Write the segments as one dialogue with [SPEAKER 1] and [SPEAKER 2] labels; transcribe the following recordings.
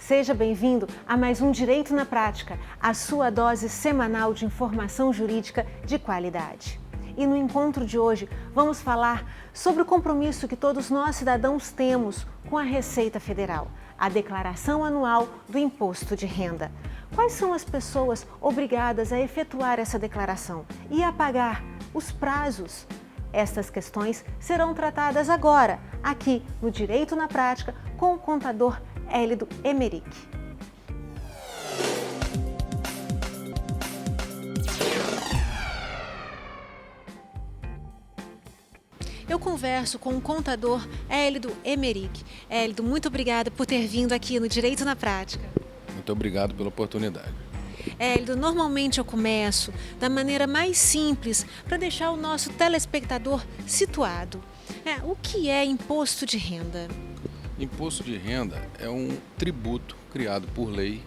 [SPEAKER 1] Seja bem-vindo a mais um Direito na Prática, a sua dose semanal de informação jurídica de qualidade. E no encontro de hoje vamos falar sobre o compromisso que todos nós cidadãos temos com a Receita Federal, a declaração anual do Imposto de Renda. Quais são as pessoas obrigadas a efetuar essa declaração e a pagar os prazos? Estas questões serão tratadas agora, aqui no Direito na Prática, com o contador Hélido Emerick. Eu converso com o contador Hélido Emerick. Hélido, muito obrigada por ter vindo aqui no Direito na Prática.
[SPEAKER 2] Muito obrigado pela oportunidade.
[SPEAKER 1] Hélido, normalmente eu começo da maneira mais simples para deixar o nosso telespectador situado. O que é imposto de renda?
[SPEAKER 2] Imposto de renda é um tributo criado por lei,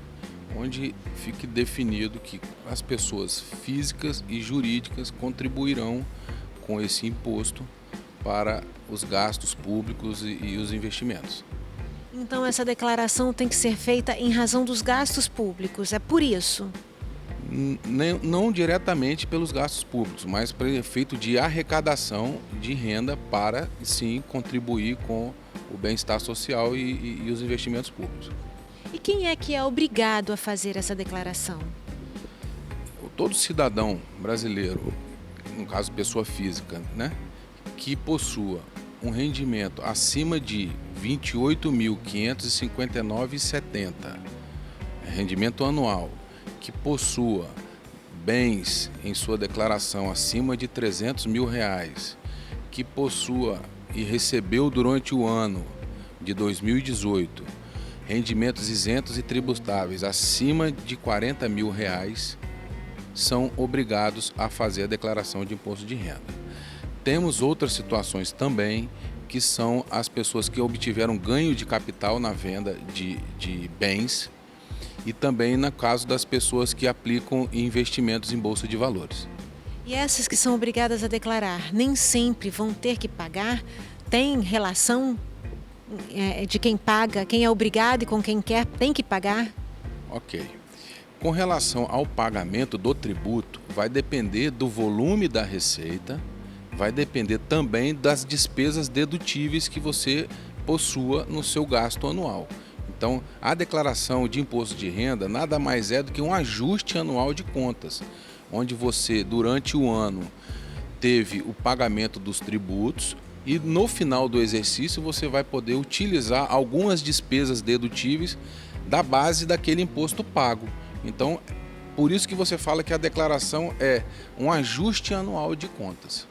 [SPEAKER 2] onde fique definido que as pessoas físicas e jurídicas contribuirão com esse imposto para os gastos públicos e os investimentos.
[SPEAKER 1] Então essa declaração tem que ser feita em razão dos gastos públicos, é por isso?
[SPEAKER 2] Não diretamente pelos gastos públicos, mas para efeito de arrecadação de renda para, sim, contribuir com o bem-estar social e os investimentos públicos.
[SPEAKER 1] E quem é que é obrigado a fazer essa declaração?
[SPEAKER 2] Todo cidadão brasileiro, no caso pessoa física, que possua um rendimento acima de R$ 28.559,70, rendimento anual, que possua bens em sua declaração acima de R$ 300 mil, que possua e recebeu durante o ano de 2018 rendimentos isentos e tributáveis acima de R$ 40 mil, são obrigados a fazer a declaração de imposto de renda. Temos outras situações também, que são as pessoas que obtiveram ganho de capital na venda de bens e também no caso das pessoas que aplicam investimentos em bolsa de valores.
[SPEAKER 1] E essas que são obrigadas a declarar nem sempre vão ter que pagar? Tem relação de quem paga, quem é obrigado e com quem quer tem que pagar?
[SPEAKER 2] Ok. Com relação ao pagamento do tributo, vai depender do volume da receita, vai depender também das despesas dedutíveis que você possua no seu gasto anual. Então, a declaração de imposto de renda nada mais é do que um ajuste anual de contas, onde você, durante o ano, teve o pagamento dos tributos e no final do exercício você vai poder utilizar algumas despesas dedutíveis da base daquele imposto pago. Então, por isso que você fala que a declaração é um ajuste anual de contas.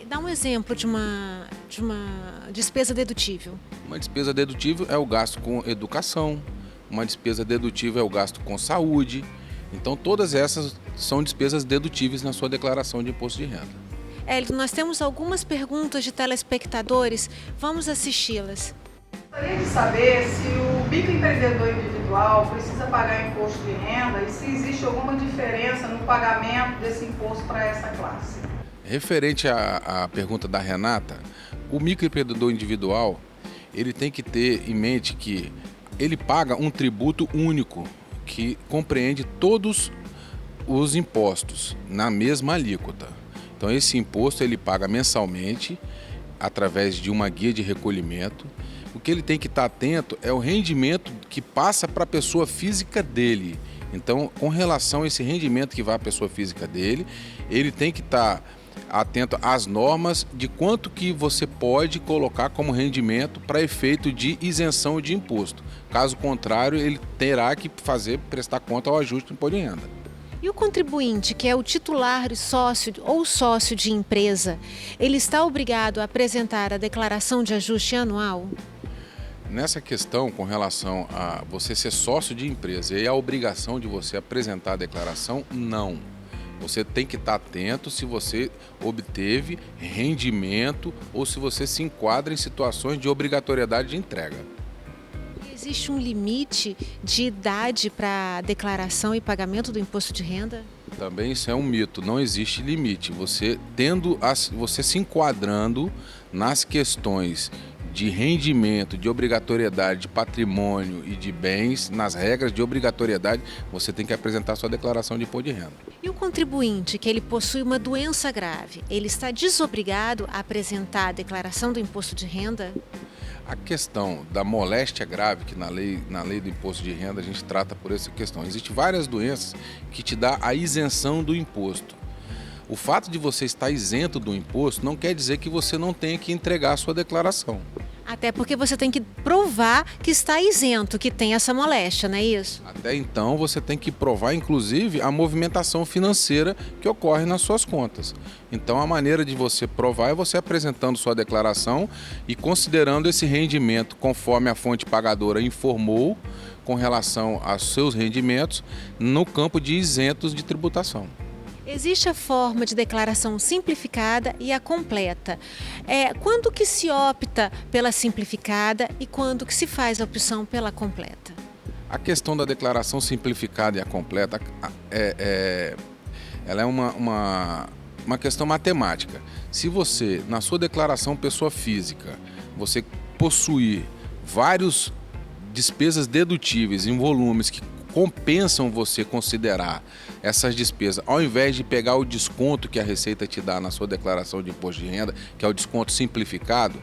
[SPEAKER 1] Dá um exemplo de uma despesa dedutível.
[SPEAKER 2] Uma despesa dedutível é o gasto com educação, uma despesa dedutível é o gasto com saúde. Então, todas essas são despesas dedutíveis na sua declaração de imposto de renda.
[SPEAKER 1] Hélido, nós temos algumas perguntas de telespectadores, vamos assisti-las.
[SPEAKER 3] Gostaria de saber se o microempreendedor individual precisa pagar imposto de renda e se existe alguma diferença no pagamento desse imposto para essa classe.
[SPEAKER 2] Referente à pergunta da Renata, o microempreendedor individual, ele tem que ter em mente que ele paga um tributo único que compreende todos os impostos na mesma alíquota. Então esse imposto ele paga mensalmente através de uma guia de recolhimento. O que ele tem que estar atento é o rendimento que passa para a pessoa física dele. Então, com relação a esse rendimento que vai à pessoa física dele, ele tem que estar atento às normas de quanto que você pode colocar como rendimento para efeito de isenção de imposto. Caso contrário, ele terá que prestar conta ao ajuste do imposto de renda.
[SPEAKER 1] E o contribuinte, que é o titular sócio ou sócio de empresa, ele está obrigado a apresentar a declaração de ajuste anual?
[SPEAKER 2] Nessa questão, com relação a você ser sócio de empresa e a obrigação de você apresentar a declaração, não. Você tem que estar atento se você obteve rendimento ou se você se enquadra em situações de obrigatoriedade de entrega.
[SPEAKER 1] Existe um limite de idade para declaração e pagamento do imposto de renda?
[SPEAKER 2] Também isso é um mito, não existe limite. Você se enquadrando nas questões de rendimento, de obrigatoriedade de patrimônio e de bens, nas regras de obrigatoriedade, você tem que apresentar sua declaração de imposto de renda.
[SPEAKER 1] E o contribuinte que ele possui uma doença grave, ele está desobrigado a apresentar a declaração do imposto de renda?
[SPEAKER 2] A questão da moléstia grave, que na lei do imposto de renda a gente trata por essa questão. Existem várias doenças que te dá a isenção do imposto. O fato de você estar isento do imposto não quer dizer que você não tenha que entregar a sua declaração.
[SPEAKER 1] Até porque você tem que provar que está isento, que tem essa moléstia, não é isso?
[SPEAKER 2] Até então você tem que provar, inclusive, a movimentação financeira que ocorre nas suas contas. Então a maneira de você provar é você apresentando sua declaração e considerando esse rendimento conforme a fonte pagadora informou com relação aos seus rendimentos no campo de isentos de tributação.
[SPEAKER 1] Existe a forma de declaração simplificada e a completa. Quando que se opta pela simplificada e quando que se faz a opção pela completa?
[SPEAKER 2] A questão da declaração simplificada e a completa ela é uma questão matemática. Se você, na sua declaração pessoa física, você possuir vários despesas dedutíveis em volumes que compensam você considerar essas despesas, ao invés de pegar o desconto que a Receita te dá na sua declaração de imposto de renda, que é o desconto simplificado,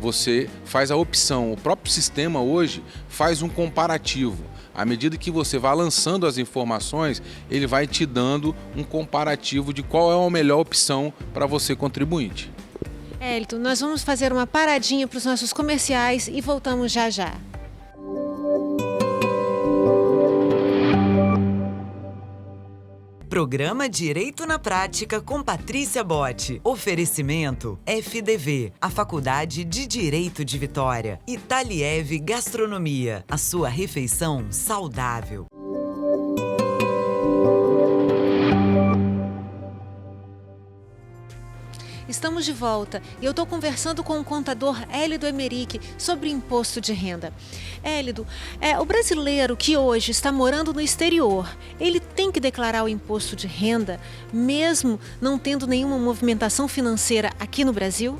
[SPEAKER 2] você faz a opção. O próprio sistema hoje faz um comparativo. À medida que você vai lançando as informações, ele vai te dando um comparativo de qual é a melhor opção para você contribuinte.
[SPEAKER 1] Elton, nós vamos fazer uma paradinha para os nossos comerciais e voltamos já já.
[SPEAKER 4] Programa Direito na Prática com Patrícia Botti. Oferecimento FDV, a Faculdade de Direito de Vitória. Italiev Gastronomia, a sua refeição saudável.
[SPEAKER 1] Estamos de volta e eu estou conversando com o contador Élido Emerick sobre imposto de renda. Élido, o brasileiro que hoje está morando no exterior, ele tem que declarar o imposto de renda, mesmo não tendo nenhuma movimentação financeira aqui no Brasil?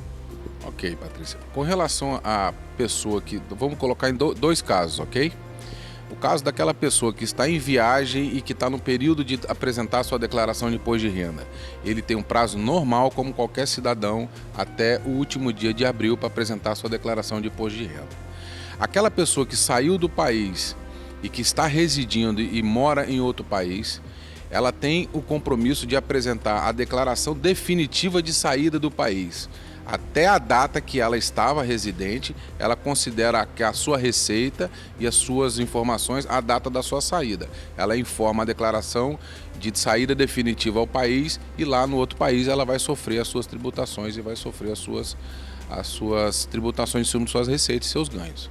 [SPEAKER 2] Ok, Patrícia. Com relação à pessoa que... Vamos colocar em dois casos, ok? O caso daquela pessoa que está em viagem e que está no período de apresentar sua declaração de imposto de renda. Ele tem um prazo normal, como qualquer cidadão, até o último dia de abril para apresentar sua declaração de imposto de renda. Aquela pessoa que saiu do país e que está residindo e mora em outro país, ela tem o compromisso de apresentar a declaração definitiva de saída do país. Até a data que ela estava residente, ela considera que a sua receita e as suas informações a data da sua saída. Ela informa a declaração de saída definitiva ao país e lá no outro país ela vai sofrer as suas tributações e vai sofrer as suas tributações em cima de suas receitas e seus ganhos.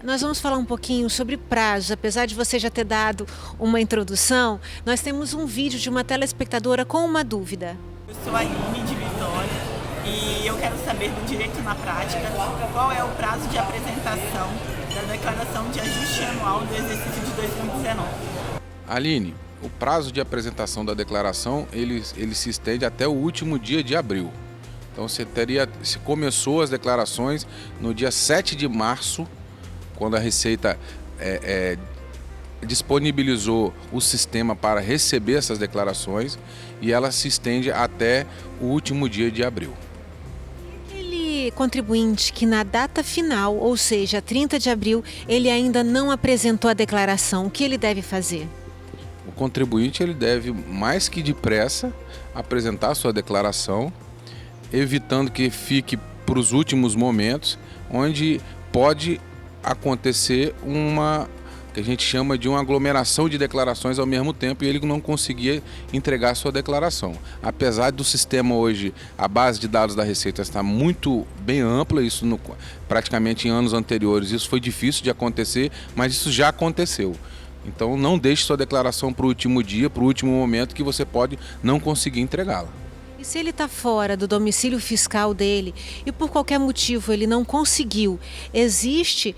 [SPEAKER 1] Nós vamos falar um pouquinho sobre prazos. Apesar de você já ter dado uma introdução, nós temos um vídeo de uma telespectadora com uma dúvida.
[SPEAKER 5] Eu sou a Aline de Vitória e eu quero saber do direito na prática qual é o prazo de apresentação da declaração de ajuste anual do exercício de 2019.
[SPEAKER 2] Aline, o prazo de apresentação da declaração ele se estende até o último dia de abril. Então se começou as declarações no dia 7 de março, quando a Receita disponibilizou o sistema para receber essas declarações, e ela se estende até o último dia de abril.
[SPEAKER 1] Aquele contribuinte que na data final, ou seja, 30 de abril, ele ainda não apresentou a declaração, o que ele deve fazer?
[SPEAKER 2] O contribuinte ele deve, mais que depressa, apresentar a sua declaração, evitando que fique para os últimos momentos, onde pode acontecer que a gente chama de uma aglomeração de declarações ao mesmo tempo e ele não conseguia entregar a sua declaração. Apesar do sistema hoje, a base de dados da Receita está muito bem ampla, praticamente em anos anteriores isso foi difícil de acontecer, mas isso já aconteceu. Então não deixe sua declaração para o último dia, para o último momento, que você pode não conseguir entregá-la.
[SPEAKER 1] E se ele está fora do domicílio fiscal dele e por qualquer motivo ele não conseguiu, existe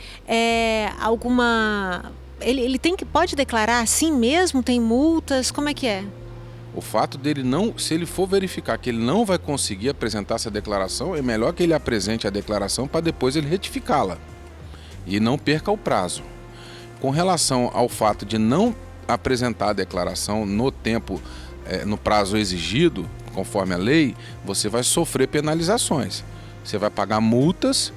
[SPEAKER 1] alguma... Ele pode declarar assim mesmo? Tem multas? Como é que é?
[SPEAKER 2] O fato dele não, se ele for verificar que ele não vai conseguir apresentar essa declaração, é melhor que ele apresente a declaração para depois ele retificá-la e não perca o prazo. Com relação ao fato de não apresentar a declaração no tempo, no prazo exigido, conforme a lei, você vai sofrer penalizações. Você vai pagar multas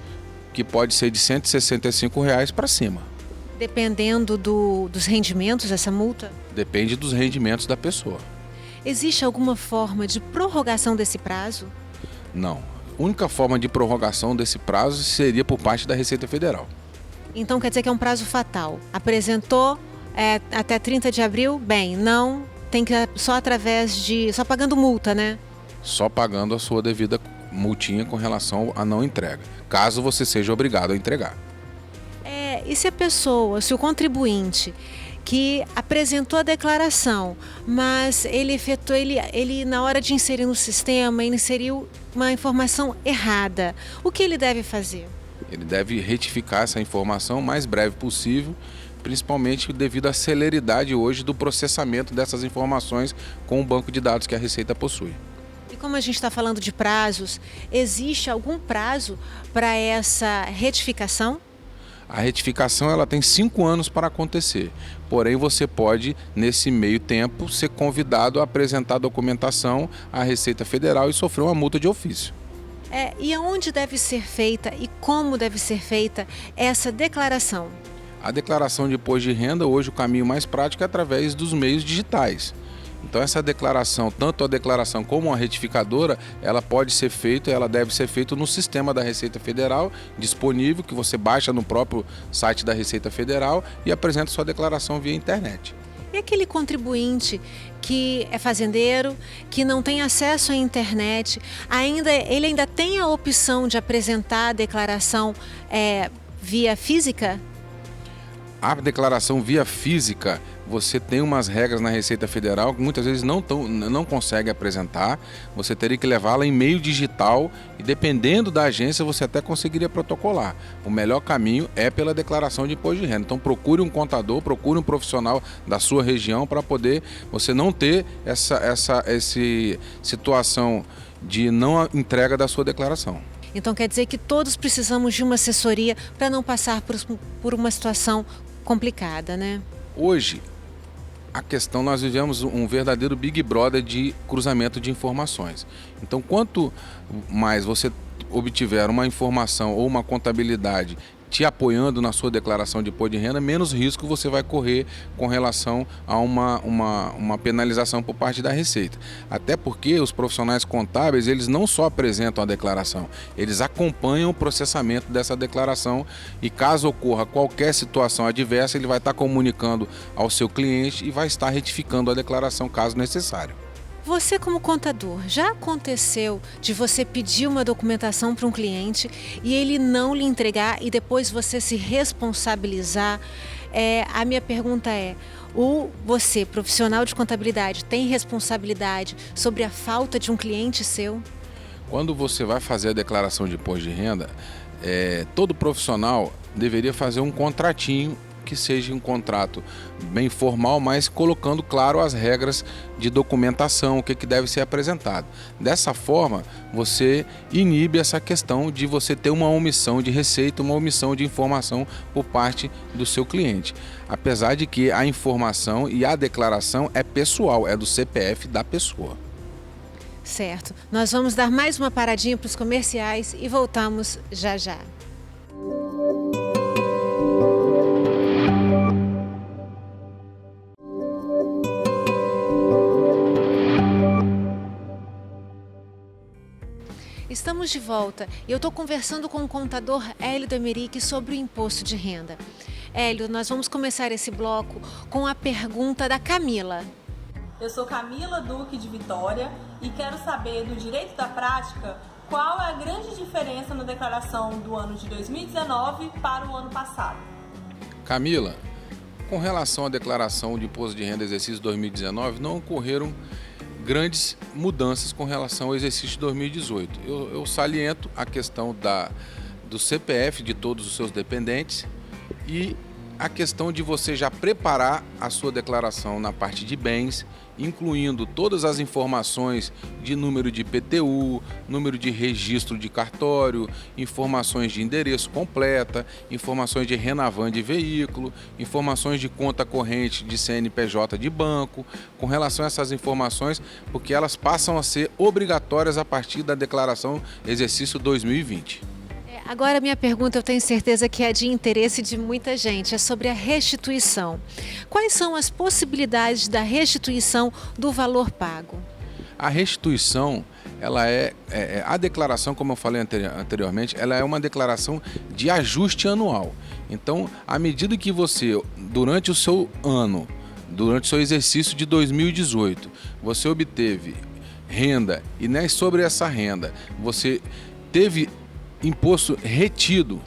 [SPEAKER 2] que pode ser de R$ 165 para cima.
[SPEAKER 1] Dependendo dos rendimentos dessa multa?
[SPEAKER 2] Depende dos rendimentos da pessoa.
[SPEAKER 1] Existe alguma forma de prorrogação desse prazo?
[SPEAKER 2] Não. A única forma de prorrogação desse prazo seria por parte da Receita Federal.
[SPEAKER 1] Então quer dizer que é um prazo fatal. Apresentou até 30 de abril? Bem, não, tem que só só pagando multa, né?
[SPEAKER 2] Só pagando a sua devida multinha com relação à não entrega, caso você seja obrigado a entregar.
[SPEAKER 1] E se o contribuinte que apresentou a declaração, mas ele na hora de inserir no sistema, ele inseriu uma informação errada, o que ele deve fazer?
[SPEAKER 2] Ele deve retificar essa informação o mais breve possível, principalmente devido à celeridade hoje do processamento dessas informações com o banco de dados que a Receita possui.
[SPEAKER 1] E como a gente está falando de prazos, existe algum prazo para essa retificação?
[SPEAKER 2] A retificação ela tem 5 anos para acontecer, porém você pode, nesse meio tempo, ser convidado a apresentar documentação à Receita Federal e sofrer uma multa de ofício.
[SPEAKER 1] E aonde deve ser feita e como deve ser feita essa declaração?
[SPEAKER 2] A declaração de imposto de renda, hoje o caminho mais prático é através dos meios digitais. Então essa declaração, tanto a declaração como a retificadora, ela pode ser feita, ela deve ser feita no sistema da Receita Federal, disponível, que você baixa no próprio site da Receita Federal e apresenta sua declaração via internet.
[SPEAKER 1] E aquele contribuinte que é fazendeiro, que não tem acesso à internet, ele ainda tem a opção de apresentar a declaração via física?
[SPEAKER 2] A declaração via física, você tem umas regras na Receita Federal que muitas vezes não consegue apresentar. Você teria que levá-la em meio digital e dependendo da agência você até conseguiria protocolar. O melhor caminho é pela declaração de imposto de renda. Então procure um contador, procure um profissional da sua região para poder você não ter essa situação de não entrega da sua declaração.
[SPEAKER 1] Então quer dizer que todos precisamos de uma assessoria para não passar por uma situação complicada, né?
[SPEAKER 2] Hoje, nós vivemos um verdadeiro Big Brother de cruzamento de informações. Então, quanto mais você obtiver uma informação ou uma contabilidade te apoiando na sua declaração de imposto de renda, menos risco você vai correr com relação a uma penalização por parte da Receita. Até porque os profissionais contábeis, eles não só apresentam a declaração, eles acompanham o processamento dessa declaração e caso ocorra qualquer situação adversa, ele vai estar comunicando ao seu cliente e vai estar retificando a declaração caso necessário.
[SPEAKER 1] Você como contador, já aconteceu de você pedir uma documentação para um cliente e ele não lhe entregar e depois você se responsabilizar? A minha pergunta você, profissional de contabilidade, tem responsabilidade sobre a falta de um cliente seu?
[SPEAKER 2] Quando você vai fazer a declaração de imposto de renda, todo profissional deveria fazer um contratinho que seja um contrato bem formal, mas colocando claro as regras de documentação, o que deve ser apresentado. Dessa forma, você inibe essa questão de você ter uma omissão de receita, uma omissão de informação por parte do seu cliente. Apesar de que a informação e a declaração é pessoal, é do CPF da pessoa.
[SPEAKER 1] Certo. Nós vamos dar mais uma paradinha para os comerciais e voltamos já já. Estamos de volta e eu estou conversando com o contador Hélio Demeric sobre o imposto de renda. Hélio, nós vamos começar esse bloco com a pergunta da Camila.
[SPEAKER 6] Eu sou Camila Duque de Vitória e quero saber do direito da prática qual é a grande diferença na declaração do ano de 2019 para o ano passado.
[SPEAKER 2] Camila, com relação à declaração de imposto de renda exercício 2019, não ocorreram grandes mudanças com relação ao exercício de 2018. Eu saliento a questão do CPF de todos os seus dependentes e a questão de você já preparar a sua declaração na parte de bens, incluindo todas as informações de número de IPTU, número de registro de cartório, informações de endereço completa, informações de Renavan de veículo, informações de conta corrente de CNPJ de banco, com relação a essas informações, porque elas passam a ser obrigatórias a partir da declaração exercício 2020.
[SPEAKER 1] Agora, minha pergunta, eu tenho certeza que é de interesse de muita gente, é sobre a restituição. Quais são as possibilidades da restituição do valor pago?
[SPEAKER 2] A restituição, ela a declaração, como eu falei anteriormente, ela é uma declaração de ajuste anual. Então, à medida que você, durante o seu ano, durante o seu exercício de 2018, você obteve renda e sobre essa renda você teve imposto retido,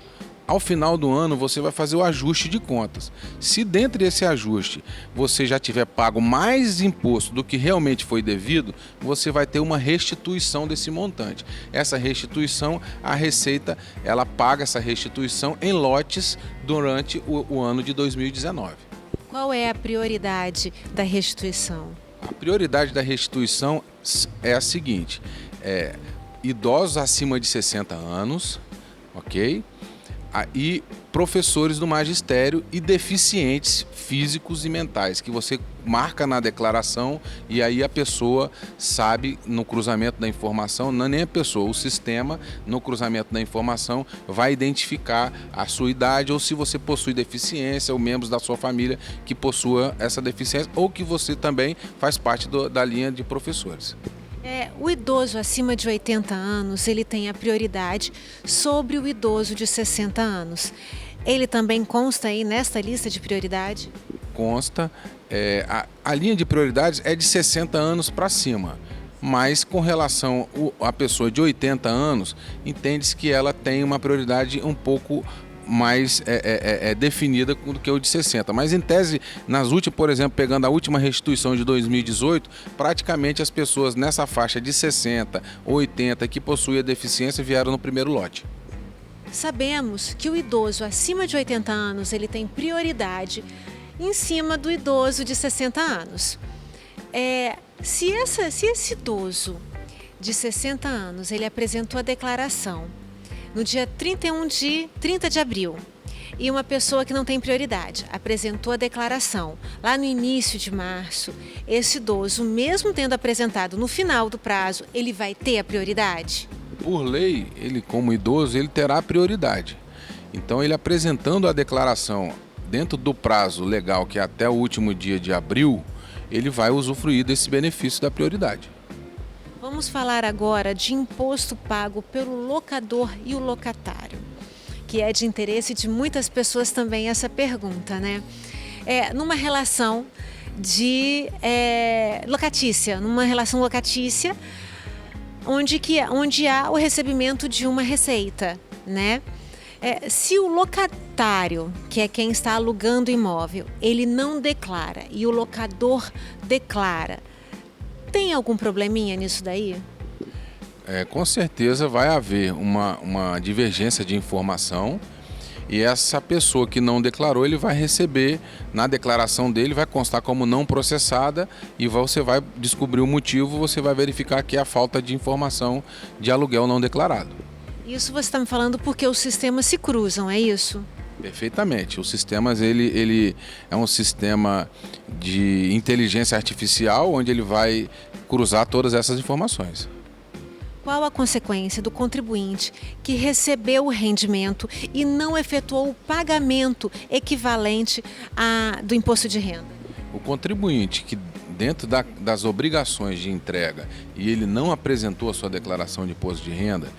[SPEAKER 2] ao final do ano você vai fazer o ajuste de contas. Se dentro desse ajuste você já tiver pago mais imposto do que realmente foi devido, você vai ter uma restituição desse montante. Essa restituição, a Receita, ela paga essa restituição em lotes durante o ano de 2019.
[SPEAKER 1] Qual é a prioridade da restituição?
[SPEAKER 2] A prioridade da restituição é a seguinte: idosos acima de 60 anos, ok? E professores do magistério e deficientes físicos e mentais, que você marca na declaração e aí a pessoa sabe no cruzamento da informação, não é nem a pessoa, o sistema no cruzamento da informação vai identificar a sua idade ou se você possui deficiência ou membros da sua família que possua essa deficiência ou que você também faz parte da linha de professores.
[SPEAKER 1] O idoso acima de 80 anos, ele tem a prioridade sobre o idoso de 60 anos. Ele também consta aí nesta lista de prioridade?
[SPEAKER 2] Consta. A linha de prioridades é de 60 anos para cima. Mas com relação à pessoa de 80 anos, entende-se que ela tem uma prioridade um pouco mais definida do que o de 60. Mas em tese, por exemplo, pegando a última restituição de 2018, praticamente as pessoas nessa faixa de 60 ou 80 que possuem a deficiência vieram no primeiro lote.
[SPEAKER 1] Sabemos que o idoso acima de 80 anos ele tem prioridade em cima do idoso de 60 anos. Se esse idoso de 60 anos ele apresentou a declaração no dia 30 de abril, e uma pessoa que não tem prioridade apresentou a declaração lá no início de março, esse idoso, mesmo tendo apresentado no final do prazo, ele vai ter a prioridade?
[SPEAKER 2] Por lei, ele como idoso, ele terá prioridade. Então, ele apresentando a declaração dentro do prazo legal, que é até o último dia de abril, ele vai usufruir desse benefício da prioridade.
[SPEAKER 1] Vamos falar agora de imposto pago pelo locador e o locatário, que é de interesse de muitas pessoas também essa pergunta, né? Numa relação locatícia, onde há o recebimento de uma receita, né? Se o locatário, que é quem está alugando o imóvel, ele não declara e o locador declara, tem algum probleminha nisso daí?
[SPEAKER 2] Com certeza vai haver uma divergência de informação e essa pessoa que não declarou, ele vai receber, na declaração dele, vai constar como não processada e você vai descobrir o motivo, você vai verificar que é a falta de informação de aluguel não declarado.
[SPEAKER 1] Isso você está me falando porque os sistemas se cruzam, é isso?
[SPEAKER 2] Perfeitamente. Os sistemas, ele é um sistema de inteligência artificial onde ele vai cruzar todas essas informações.
[SPEAKER 1] Qual a consequência do contribuinte que recebeu o rendimento e não efetuou o pagamento equivalente do imposto de renda?
[SPEAKER 2] O contribuinte que dentro das obrigações de entrega e ele não apresentou a sua declaração de imposto de renda,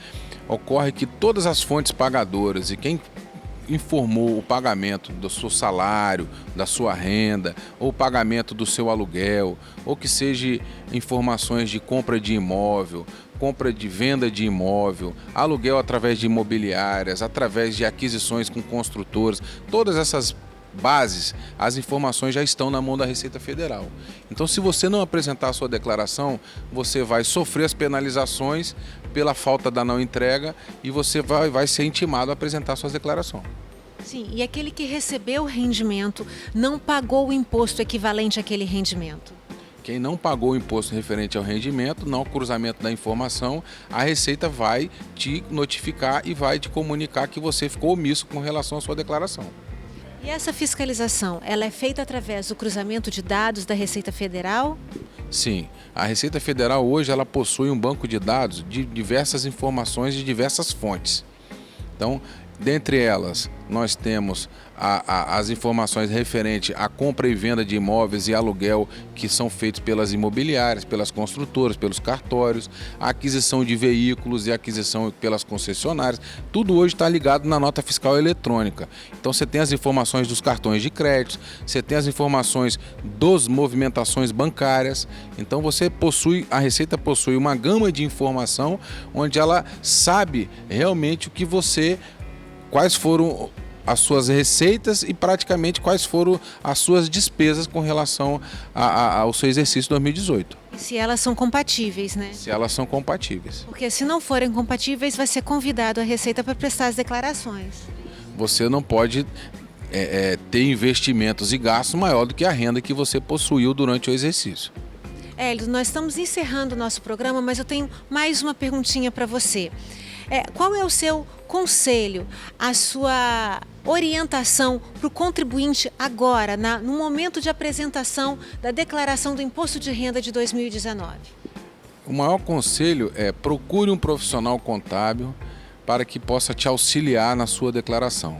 [SPEAKER 2] ocorre que todas as fontes pagadoras e quem informou o pagamento do seu salário, da sua renda, ou o pagamento do seu aluguel, ou que seja informações de compra de imóvel, compra de venda de imóvel, aluguel através de imobiliárias, através de aquisições com construtoras, todas essas bases, as informações já estão na mão da Receita Federal. Então, se você não apresentar a sua declaração, você vai sofrer as penalizações pela falta da não entrega e você vai ser intimado a apresentar a sua declaração.
[SPEAKER 1] Sim, e aquele que recebeu o rendimento não pagou o imposto equivalente àquele rendimento?
[SPEAKER 2] Quem não pagou o imposto referente ao rendimento, no cruzamento da informação, a Receita vai te notificar e vai te comunicar que você ficou omisso com relação à sua declaração.
[SPEAKER 1] E essa fiscalização, ela é feita através do cruzamento de dados da Receita Federal?
[SPEAKER 2] Sim, a Receita Federal hoje ela possui um banco de dados de diversas informações de diversas fontes. Então, dentre elas, nós temos as informações referentes à compra e venda de imóveis e aluguel que são feitos pelas imobiliárias, pelas construtoras, pelos cartórios, a aquisição de veículos e a aquisição pelas concessionárias. Tudo hoje está ligado na nota fiscal eletrônica. Então você tem as informações dos cartões de crédito, você tem as informações das movimentações bancárias. Então a Receita possui uma gama de informação onde ela sabe realmente quais foram as suas receitas e praticamente quais foram as suas despesas com relação ao seu exercício 2018.
[SPEAKER 1] E se elas são compatíveis, né?
[SPEAKER 2] Se elas são compatíveis.
[SPEAKER 1] Porque se não forem compatíveis, vai ser convidado a Receita para prestar as declarações.
[SPEAKER 2] Você não pode ter investimentos e gastos maior do que a renda que você possuiu durante o exercício.
[SPEAKER 1] Hélio, nós estamos encerrando o nosso programa, mas eu tenho mais uma perguntinha para você. Qual é o seu conselho, a sua orientação para o contribuinte agora, no momento de apresentação da declaração do Imposto de Renda de 2019?
[SPEAKER 2] O maior conselho é procure um profissional contábil para que possa te auxiliar na sua declaração.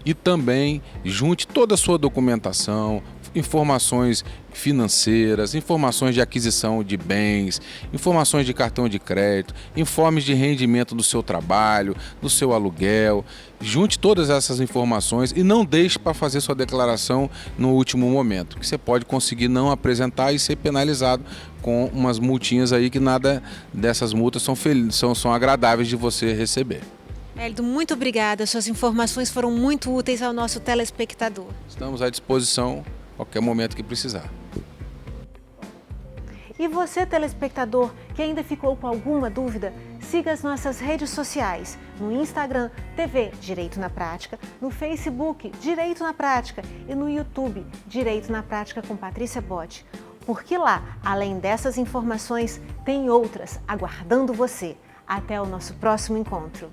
[SPEAKER 2] E também junte toda a sua documentação, informações financeiras, informações de aquisição de bens, informações de cartão de crédito, informes de rendimento do seu trabalho, do seu aluguel. Junte todas essas informações e não deixe para fazer sua declaração no último momento, que você pode conseguir não apresentar e ser penalizado com umas multinhas aí que nada dessas multas são agradáveis de você receber.
[SPEAKER 1] Hélio, muito obrigada. Suas informações foram muito úteis ao nosso telespectador.
[SPEAKER 2] Estamos à disposição a qualquer momento que precisar.
[SPEAKER 1] E você, telespectador, que ainda ficou com alguma dúvida, siga as nossas redes sociais, no Instagram, TV Direito na Prática, no Facebook, Direito na Prática e no YouTube, Direito na Prática com Patrícia Botti. Porque lá, além dessas informações, tem outras aguardando você. Até o nosso próximo encontro.